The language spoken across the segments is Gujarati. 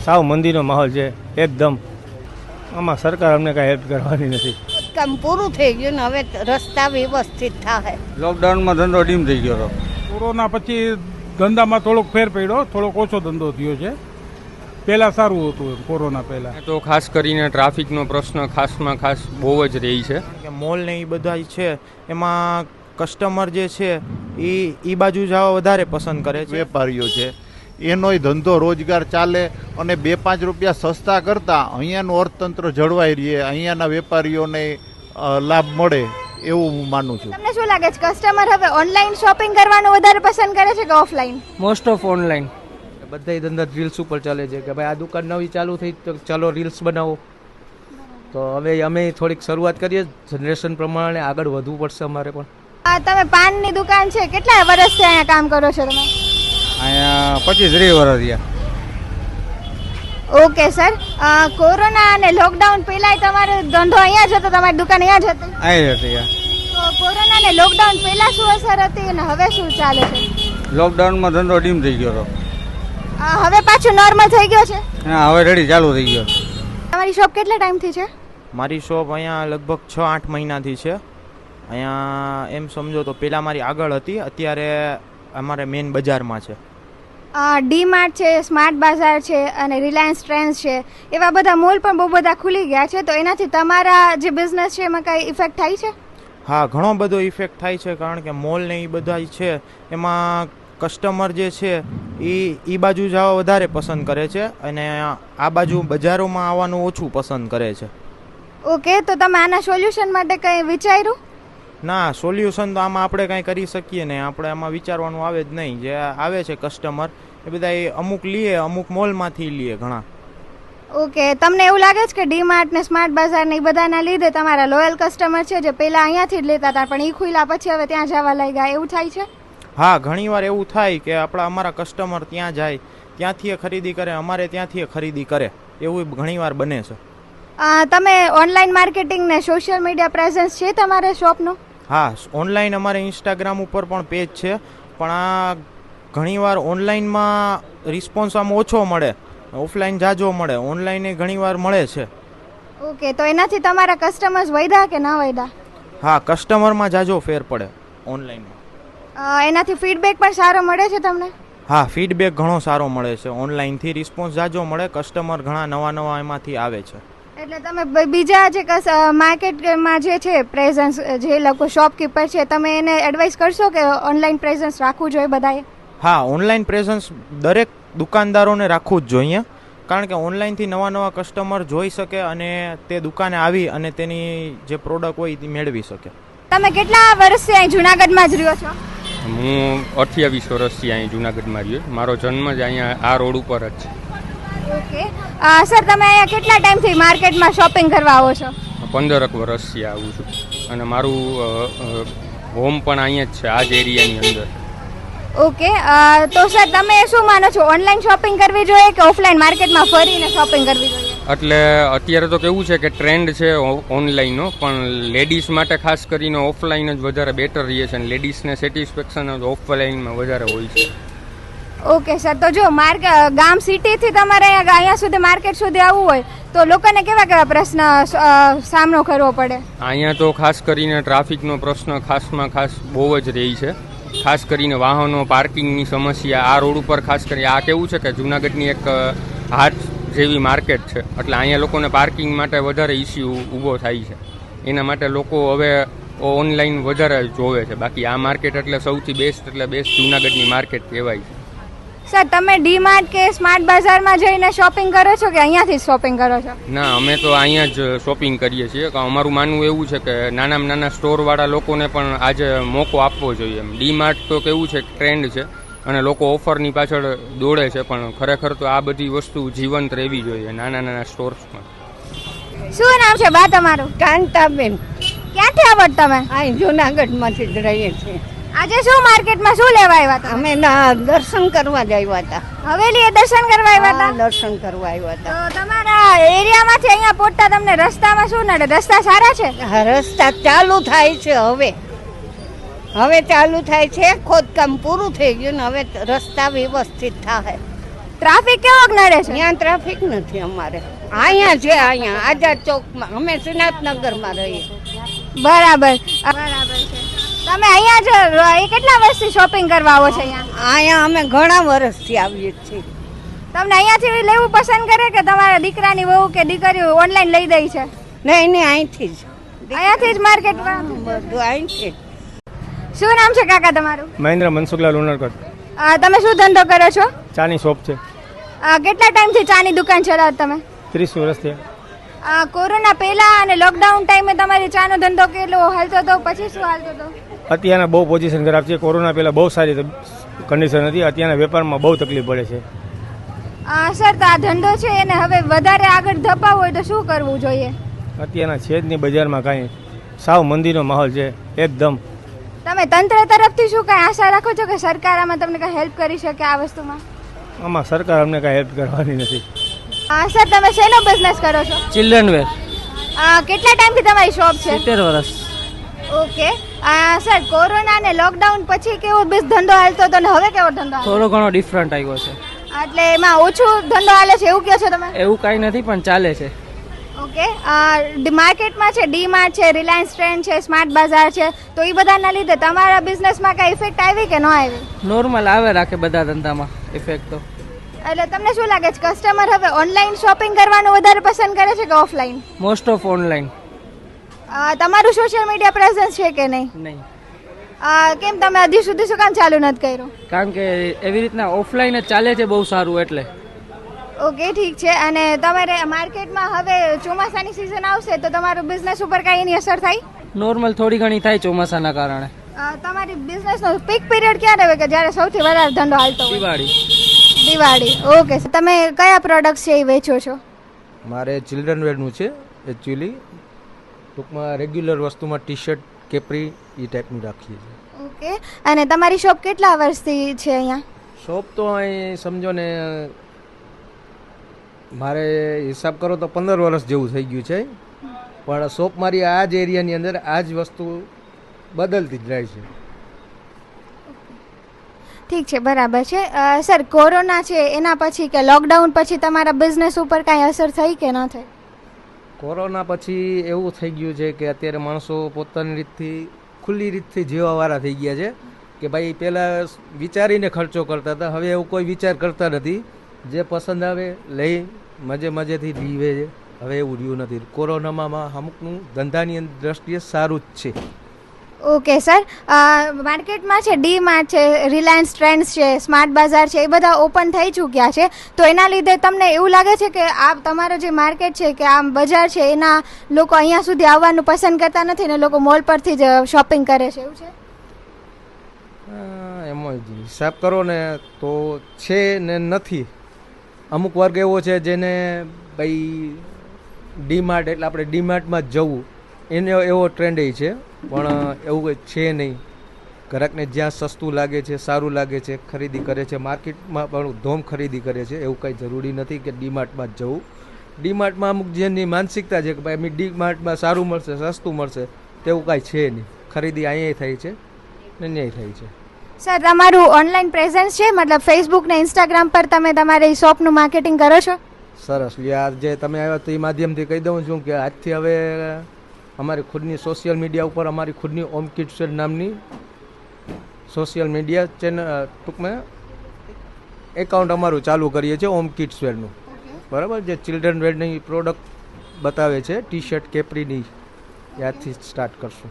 સાવ મંદીનો માહોલ છે એકદમ. આમાં સરકાર અમને કાંઈ હેલ્પ કરવાની નથી. કામ પૂરું થઈ ગયું ને હવે રસ્તા વ્યવસ્થિત થાય. લોકડાઉનમાં ધંધો ડીમ થઈ ગયો હતો. કોરોના પછી ધંધામાં થોડોક ફેર પડ્યો, થોડોક ઓછો ધંધો થયો છે. પહેલાં સારું હતું કોરોના પહેલાં. તો ખાસ કરીને ટ્રાફિકનો પ્રશ્ન ખાસમાં ખાસ બહુ જ રહી છે. કે મોલ ને એ બધા છે એમાં કસ્ટમર જે છે એ બાજુ જવા વધારે પસંદ કરે છે. વેપારીઓ છે એનોય ધંધો રોજગાર ચાલે અને 2-5 રૂપિયા સસ્તા કરતાં અહીંયાનું અર્થતંત્ર જળવાઈ રહે, અહીંયાના વેપારીઓને લાભ મળે એવું હું માનું છું. તમને શું લાગે છે કસ્ટમર હવે ઓનલાઈન શોપિંગ કરવાનું વધારે પસંદ કરે છે કે ઓફલાઈન? Most of online. બધા ધંધા રીલ્સ ઉપર ચાલે છે કે ભાઈ આ દુકાન નવી ચાલુ થઈ તો ચાલો રીલ્સ બનાવો. તો હવે અમે થોડીક શરૂઆત કરીએ, જનરેશન પ્રમાણે આગળ વધવું પડશે અમારે પણ. તમે પાનની દુકાન છે, કેટલા વર્ષથી અહીંયા કામ કરો છો તમે? અહીંયા 25-30 વર્ષ થયા. ઓકે સર, કોરોના અને લોકડાઉન પહેલા તમારો ધંધો અહીંયા જ હતો, તમારી દુકાન અહીંયા જ હતી? અહીં હતી. તો કોરોના અને લોકડાઉન પહેલા શું અસર હતી અને હવે શું ચાલે છે? લોકડાઉનમાં ધંધો ડીમ થઈ ગયો હતો. હવે પાછું નોર્મલ થઈ ગયો છે? હા, હવે રેડી ચાલુ થઈ ગયો. તમારી શોપ કેટલા ટાઈમથી છે? મારી શોપ અહીંયા લગભગ 6-8 મહિનાથી છે. અહીંયા એમ સમજો તો પહેલાં મારી આગળ હતી, અત્યારે અમારે મેઇન બજારમાં છે. ડી માર્ટ છે, સ્માર્ટ બાઝાર છે અને રિલાયન્સ ટ્રેન્ડ્સ છે, એવા બધા મોલ પણ બહુ બધા ખુલી ગયા છે. તો એનાથી તમારા જે બિઝનેસ છે એમાં કઈ ઇફેક્ટ થાય છે? હા, ઘણો બધો ઇફેક્ટ થાય છે, કારણ કે મોલ ને એ બધા છે એમાં કસ્ટમર જે છે એ બાજુ જવા વધારે પસંદ કરે છે અને આ બાજુ બજારોમાં આવવાનું ઓછું પસંદ કરે છે. ઓકે, તો તમે આના સોલ્યુશન માટે કંઈ વિચાર્યું? ના, સોલ્યુશન તો આમાં આપણે કાંઈ કરી શકીએ નહીં. આપણે આમાં વિચારવાનું આવે જ નહીં. જે આવે છે કસ્ટમર એ બધા અમુક લે, અમુક મોલમાંથી લે ઘણા. ઓકે, તમને એવું લાગે છે કે ડી માર્ટ ને સ્માર્ટ બાઝાર ને એ બધાના લીધે તમારા લોયલ કસ્ટમર છે જે પહેલાં અહીંયાથી જ લેતા હતા પણ એ ખુલ્લા પછી હવે ત્યાં જવા લાગ્યા, એવું થાય છે? હા, ઘણીવાર એવું થાય કે અમારા કસ્ટમર ત્યાં જાય, ત્યાંથી ખરીદી કરે, અમારે ત્યાંથી ખરીદી કરે, એવું ઘણીવાર બને છે. તમે ઓનલાઈન માર્કેટિંગ ને સોશિયલ મીડિયા પ્રેઝન્સ છે તમારે શોપનો? હા, ઓનલાઈન અમારે ઇન્સ્ટાગ્રામ ઉપર પણ પેજ છે, પણ આ ઘણીવાર ઓનલાઈનમાં રિસ્પોન્સ આમ ઓછો મળે, ઓફલાઈન જાજો મળે, ઓનલાઈન એ ઘણીવાર મળે છે. ઓકે, તો એનાથી તમારા કસ્ટમર્સ વધ્યા કે ના વધ્યા? હા, કસ્ટમરમાં જાજો ફેર પડે ઓનલાઈનમાં. એનાથી ફીડબેક પણ સારો મળે છે તમને? હા, ફીડબેક ઘણો સારો મળે છે. ઓનલાઈનથી રિસ્પોન્સ જાજો મળે, કસ્ટમર ઘણા નવા એમાંથી આવે છે. એટલે તમે બીજા જે માર્કેટમાં જે છે પ્રેઝન્સ, જે લોકો શોપકીપર છે, તમે એને એડવાઇસ કરશો કે ઓનલાઈન પ્રેઝન્સ રાખવું જોઈએ બધાએ? હા, ઓનલાઈન પ્રેઝન્સ દરેક દુકાનદારોને રાખવું જ જોઈએ, કારણ કે ઓનલાઈનથી નવા કસ્ટમર જોઈ શકે અને તે દુકાને આવી અને તેની જે પ્રોડક્ટ હોય એ મેળવી શકે. તમે કેટલા વર્ષથી અહીં જુનાગઢમાં જ રહ્યો છો? હું 28 વર્ષથી અહીં જુનાગઢમાં રહ્યો. મારો જન્મ જ અહીંયા આ રોડ ઉપર જ છે. ઓકે સર, તમે અહીંયા કેટલા ટાઈમથી માર્કેટમાં શોપિંગ કરવા આવો છો? 15 વર્ષથી આવું છું અને મારું હોમ પણ અહીંયા જ છે, આ જ એરિયાની અંદર. ઓકે, તો સર તમે શું માનો છો, ઓનલાઈન શોપિંગ કરવી જોઈએ કે ઓફલાઈન માર્કેટમાં ફરીને શોપિંગ કરવી જોઈએ? એટલે અત્યારે તો કેવું છે કે ટ્રેન્ડ છે ઓનલાઈનનો, પણ લેડીઝ માટે ખાસ કરીને ઓફલાઈન જ વધારે બેટર રહે છે અને લેડીઝને સેટિસ્ફેક્શન ઓફલાઈનમાં વધારે હોય છે. ઓકે સર, તો જો ગામ સિટીથી તમારે અહીંયા સુધી માર્કેટ સુધી આવવું હોય તો લોકોને કેવા પ્રશ્ન સામનો કરવો પડે? અહીંયા તો ખાસ કરીને ટ્રાફિકનો પ્રશ્ન ખાસમાં ખાસ બહુ જ રહી છે. ખાસ કરીને વાહનો પાર્કિંગની સમસ્યા આ રોડ ઉપર ખાસ કરી. આ કેવું છે કે જુનાગઢની એક હાટ જેવી માર્કેટ છે, એટલે અહીંયા લોકોને પાર્કિંગ માટે વધારે ઇસ્યુ ઊભો થાય છે. એના માટે લોકો હવે ઓનલાઈન વધારે જોવે છે. બાકી આ માર્કેટ એટલે સૌથી બેસ્ટ જુનાગઢની માર્કેટ કહેવાય છે. સર, તમે ડી માર્ટ કે સ્માર્ટ બાઝારમાં જઈને શોપિંગ કરો છો કે અહીંયાથી શોપિંગ કરો છો? ના, અમે તો અહીંયા જ શોપિંગ કરીએ છીએ. અમારું માનવું એવું છે કે નાના સ્ટોરવાળા લોકોને પણ આજે મોકો આપવો જોઈએ. ડી માર્ટ તો કેવું છે ટ્રેન્ડ છે અને લોકો ઓફરની પાછળ દોડે છે, પણ ખરેખર તો આ બધી વસ્તુ જીવંત રહેવી જોઈએ નાના સ્ટોર્સમાં. શું નામ છે બા તમારું? કાંતાબેન. ક્યાંથી આવો તમે? અહીં જુનાગઢમાંથી જ રહીએ છીએ. આજે શું માર્કેટમાં શું લેવા આવ્યા હતા? અમે દર્શન કરવા જ આવ્યા હતા. હવેલીએ દર્શન કરવા આવ્યા હતા? દર્શન કરવા આવ્યા હતા. તો તમારા એરિયામાંથી અહીંયા પહોંચતા તમને રસ્તામાં શું નડે? રસ્તા સારા છે? રસ્તા ચાલુ થાય છે, હવે ચાલુ થાય છે. ખોદકામ પૂરું થઈ ગયું ને હવે રસ્તા વ્યવસ્થિત થાય. ટ્રાફિક કેવો નડે છે? ત્યાં ટ્રાફિક નથી અમારે. અહીંયા છે, અહીંયા આઝાદ ચોકમાં. અમે શ્રીનાથનગરમાં રહીએ. બરાબર બરાબર છે. તમે અહીંયા જ એ કેટલા વર્ષથી શોપિંગ કરવા આવો છો અહીંયા? અહીંયા અમે ઘણા વર્ષથી આવીએ છીએ. તમને અહીંયાથી લેવું પસંદ કરે કે તમારા દીકરાની વહુ કે દીકરીઓ ઓનલાઈન લઈ દઈ છે? નહીં નહીં, અહીંથી જ. અહીંયાથી જ માર્કેટમાં? બધું અહીંથી જ. શું નામ છે કાકા તમારું? મહેન્દ્ર મનસુખલાલ ઉનડકટ. તમે શું ધંધો કરો છો? ચાની શોપ છે. કેટલા ટાઈમથી ચાની દુકાન ચલાવો તમે? 30 વર્ષથી. કોરોના પહેલા અને લોકડાઉન ટાઈમે તમારી ચાનો ધંધો કેટલો હાલતો હતો, પછી શું હાલતો હતો? અત્યારના બહુ પોઝિશન ખરાબ છે. કોરોના પહેલાં બહુ સારી કન્ડિશન હતી. અત્યારના વેપારમાં બહુ તકલીફ પડે છે. સર, તો આ ધંધો છે એને હવે વધારે આગળ ધપાવવો હોય તો શું કરવું જોઈએ? અત્યારના છે જ નહીં બજારમાં કાંઈ. સાવ મંદીનો માહોલ છે એકદમ. તમે તંત્ર તરફથી શું કાંઈ આશા રાખો છો કે સરકાર આમાં તમને કાંઈ હેલ્પ કરી શકે આ વસ્તુમાં? આમાં સરકાર અમને કાંઈ હેલ્પ કરવાની નથી. સર, તમે શેનો બિઝનેસ કરો છો? Children were. કેટલા ટાઈમથી તમારી શોપ છે? 70 વર્ષ. ઓકે. સર, કોરોના અને લોકડાઉન પછી કેવો ધંધો હાલતો હતો ને હવે કેવો ધંધો હાલે? થોડો ઘણો ડિફરન્ટ આવ્યો છે. એટલે એમાં ઓછું ધંધો હાલે છે એવું કહો છો તમે? એવું કાંઈ નથી પણ ચાલે છે. ઓકે. માર્કેટમાં છે ડી-માર્ટ છે, રિલાયન્સ ટ્રેન્ડ છે, સ્માર્ટ બજાર છે, તો એ બધાના લીધે તમારા બિઝનેસમાં કાંઈ ઇફેક્ટ આવી કે ન આવી? નોર્મલ આવે રાખે બધા ધંધામાં ઇફેક્ટ તો. એટલે તમને શું લાગે છે કસ્ટમર હવે ઓનલાઈન શોપિંગ કરવાનું વધારે પસંદ કરે છે કે ઓફલાઈન? Most of online. તમારું સોશિયલ મીડિયા પ્રેઝન્સ છે કે નહીં? નહીં. કેમ તમે હજી સુધી શું કામ ચાલુ નથી કર્યું? કારણ કે એવી રીતના ઓફલાઈન જ ચાલે છે બહુ સારું એટલે. ઓકે, ઠીક છે. અને તમારે માર્કેટમાં હવે ચોમાસાની સિઝન આવશે તો તમારું બિઝનેસ ઉપર કાંઈ એની અસર થાય? નોર્મલ થોડી ઘણી થાય ચોમાસાના કારણે. તમારી બિઝનેસનો પીક પીરિયડ ક્યારે હોય કે જ્યારે સૌથી વધારે ધંધો હાલતો હોય? દિવાળી. દિવાળી. ઓકે. તમે કયા પ્રોડક્ટ્સ છે એ વેચો છો? મારે ચિલ્ડ્રન વેરનું છે એકચ્યુઅલી. ટૂંકમાં રેગ્યુલર વસ્તુમાં ટી શર્ટ, કેપરી એ ટાઈપનું રાખીએ છીએ. ઓકે. અને તમારી શોપ કેટલા વર્ષથી છે અહીંયા? શોપ તો અહીં સમજો ને મારે હિસાબ કરો તો 15 વર્ષ જેવું થઈ ગયું છે. પણ શોપ મારી આ જ એરિયાની અંદર આ જ વસ્તુ બદલતી જ રહે છે. ઠીક છે, બરાબર છે. સર, કોરોના છે એના પછી કે લોકડાઉન પછી તમારા બિઝનેસ ઉપર કાંઈ અસર થઈ કે ન થઈ? કોરોના પછી એવું થઈ ગયું છે કે અત્યારે માણસો પોતાની રીતથી ખુલ્લી રીતથી જીવવાવાળા થઈ ગયા છે કે ભાઈ પહેલાં વિચારીને ખર્ચો કરતા હતા, હવે એવું કોઈ વિચાર કરતા નથી. જે પસંદ આવે લઈ મજેથી જીવે છે. હવે એવું રહ્યું નથી. કોરોનામાં અમુકનું ધંધાની દ્રષ્ટિએ સારું જ છે. Okay sir. માર્કેટમાં છે ડી-માર્ટ છે, રિલાયન્સ ટ્રેન્ડ્સ છે, સ્માર્ટ બજાર છે, એ બધા ઓપન થઈ ચૂક્યા છે, તો એના લીધે તમને એવું લાગે છે કે આ તમારો જે માર્કેટ છે કે આ બજાર છે એના લોકો અહીંયા સુધી આવવાનું પસંદ કરતા નથી ને લોકો મોલ પરથી જ શોપિંગ કરે છે, એવું છે? એમાં હિસાબ કરો ને તો છે ને નથી. અમુક વર્ગ એવો છે જેને ભાઈ ડી-માર્ટ એટલે આપણે ડી-માર્ટમાં જ જવું એને એવો ટ્રેન્ડ એ છે. પણ એવું કંઈ છે નહીં. ગ્રાહકને જ્યાં સસ્તું લાગે છે, સારું લાગે છે, ખરીદી કરે છે. માર્કેટમાં પણ ધોમ ખરીદી કરે છે. એવું કંઈ જરૂરી નથી કે ડી-માર્ટમાં જ જવું. ડી-માર્ટમાં અમુક જેની માનસિકતા છે કે ભાઈ અમે ડી-માર્ટમાં સારું મળશે, સસ્તું મળશે, તેવું કાંઈ છે નહીં. ખરીદી અહીંયા થાય છે ને ન્યાય થાય છે. સર, તમારું ઓનલાઈન પ્રેઝન્સ છે, મતલબ ફેસબુક ને ઇન્સ્ટાગ્રામ પર તમે તમારી શોપનું માર્કેટિંગ કરો છો? સરસ. આ જે તમે આવ્યા તો એ માધ્યમથી કહી દઉં છું કે આજથી હવે અમારી ખુદની સોશિયલ મીડિયા ઉપર અમારી ખુદની ઓમ કિડ્સ વેર નામની સોશિયલ મીડિયા ચેનલ ટૂંકમાં એકાઉન્ટ અમારું ચાલુ કરીએ છીએ ઓમ કિડ્સ વેરનું. બરાબર. જે ચિલ્ડ્રન વેરની પ્રોડક્ટ બતાવે છે, ટી શર્ટ, કેપરીની, ત્યાંથી સ્ટાર્ટ કરશું.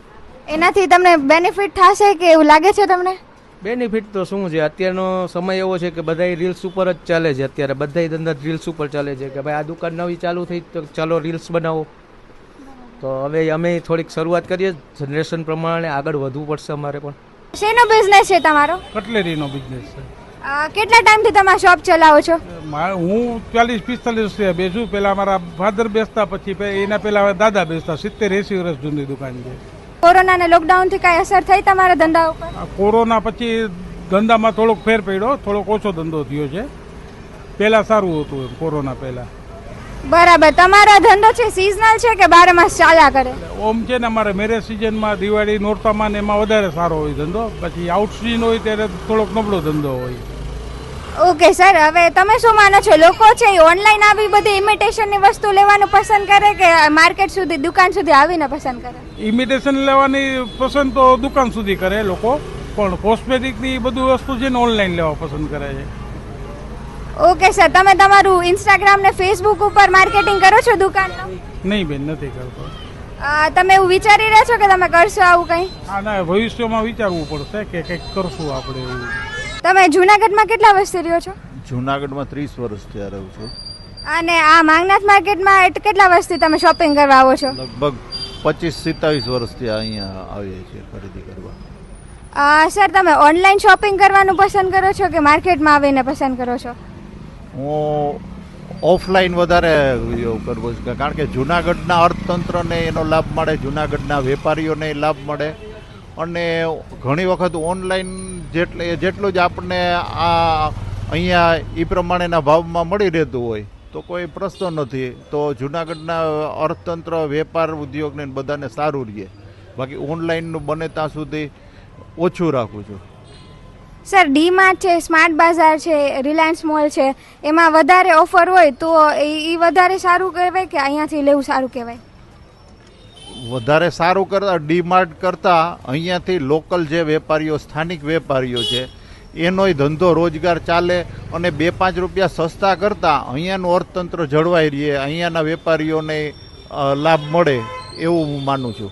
એનાથી તમને બેનિફિટ થશે કે એવું લાગે છે તમને? બેનિફિટ તો શું છે, અત્યારનો સમય એવો છે કે બધા રીલ્સ ઉપર જ ચાલે છે. અત્યારે બધા ધંધા રીલ્સ ઉપર ચાલે છે કે ભાઈ આ દુકાન નવી ચાલુ થઈ તો ચાલો રીલ્સ બનાવો. તો હવે અમે થોડીક શરૂઆત કરીએ. જનરેશન પ્રમાણે આગળ વધવું પડશે અમારે પણ. શેનો બિઝનેસ છે તમારો? કટલેરીનો બિઝનેસ છે. કેટલા ટાઈમથી તમે શોપ ચલાવો છો? હું 40-45 વર્ષથી બેસું. પહેલા મારા ફાધર બેસતા, પછી એના પહેલા દાદા બેસતા. 70-80 વર્ષ જૂની દુકાન છે. કોરોના અને લોકડાઉન થી કઈ અસર થઈ તમારા ધંધા ઉપર? કોરોના પછી ધંધામાં થોડોક ફેર પડ્યો, થોડોક ઓછો ધંધો થયો છે. પહેલા સારું હતું એમ, કોરોના પહેલા. બરાબર. તમારો ધંધો છે સિઝનલ છે કે 12 માસ ચાલ્યા કરે? ઓમ છે ને અમારે મેરેજ સિઝનમાં, દિવાળી, નોરતામાં ને એમાં વધારે સારો હોય ધંધો. પછી આઉટ સિઝન હોય ત્યારે થોડોક નબળો ધંધો હોય. ઓકે સર, હવે તમે શું માનો છો, લોકો છે એ ઓનલાઈન આવી બધી ઇમિટેશનની વસ્તુ લેવાનું પસંદ કરે કે માર્કેટ સુધી દુકાન સુધી આવીને પસંદ કરે? ઇમિટેશન લેવાની પસંદ તો દુકાન સુધી કરે લોકો, પણ કોસ્મેટિકની બધું વસ્તુ છે ને ઓનલાઈન લેવા પસંદ કરે છે. ઓકે સર, તમે તમારું ઇન્સ્ટાગ્રામ ને ફેસબુક ઉપર માર્કેટિંગ કરો છો દુકાનનું? નહીં બેન, નથી કરતો. તમે એવું વિચારી રહ્યા છો કે તમે કરશો આવું કંઈ? હા ના, ભવિષ્યમાં વિચારવું પડશે કે કંઈક કરશું આપણે એવું. તમે જુનાગઢમાં કેટલા વર્ષથી રહ્યો છો? જુનાગઢમાં 30 વર્ષથી રહું છું. અને આ માંગનાથ માર્કેટમાં કેટલા વર્ષથી તમે શોપિંગ કરવા આવો છો? લગભગ 25-27 વર્ષથી અહીંયા આવીએ છીએ ખરીદી કરવા. સર, તમે ઓનલાઈન શોપિંગ કરવાનું પસંદ કરો છો કે માર્કેટમાં આવીને પસંદ કરો છો? હું ઓફલાઈન વધારે કરવું છું, કારણ કે જુનાગઢના અર્થતંત્રને એનો લાભ મળે, જુનાગઢના વેપારીઓને લાભ મળે, અને ઘણી વખત ઓનલાઈન જેટલું જ આપણને આ અહીંયા એ પ્રમાણેના ભાવમાં મળી રહેતું હોય તો કોઈ પ્રશ્ન નથી. તો જુનાગઢના અર્થતંત્ર, વેપાર, ઉદ્યોગને બધાને સારું રહે. બાકી ઓનલાઈનનું બને ત્યાં સુધી ઓછું રાખું છું. સર, ડી માર્ટ છે, સ્માર્ટ બાજાર છે, રિલાયન્સ મોલ છે, એમાં વધારે ઓફર હોય તો એ વધારે સારું કહેવાય કે અહીંયાથી લેવું સારું કહેવાય? વધારે સારું કરતા ડીમાર્ટ કરતાં અહીંયાથી લોકલ જે વેપારીઓ, સ્થાનિક વેપારીઓ છે એનોય ધંધો રોજગાર ચાલે, અને 2-5 રૂપિયા સસ્તા કરતાં અહીંયાનું અર્થતંત્ર જળવાઈ રહે, અહીંયાના વેપારીઓને લાભ મળે એવું હું માનું છું.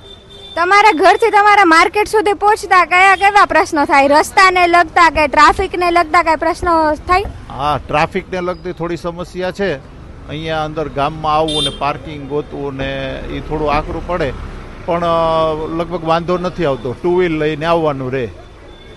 તમારા ઘરથી તમારા માર્કેટ સુધી પહોંચતા કયા કેવા પ્રશ્નો થાય? રસ્તાને લગતા કે ટ્રાફિકને લગતા કઈ પ્રશ્નો થાય? હા, ટ્રાફિકને લગતી થોડી સમસ્યા છે. અહીંયા અંદર ગામમાં આવવું ને પાર્કિંગ ગોતવું ને એ થોડું આકરું પડે, પણ લગભગ વાંધો નથી આવતો. 2 વ્હીલ લઈને આવવાનું રહે.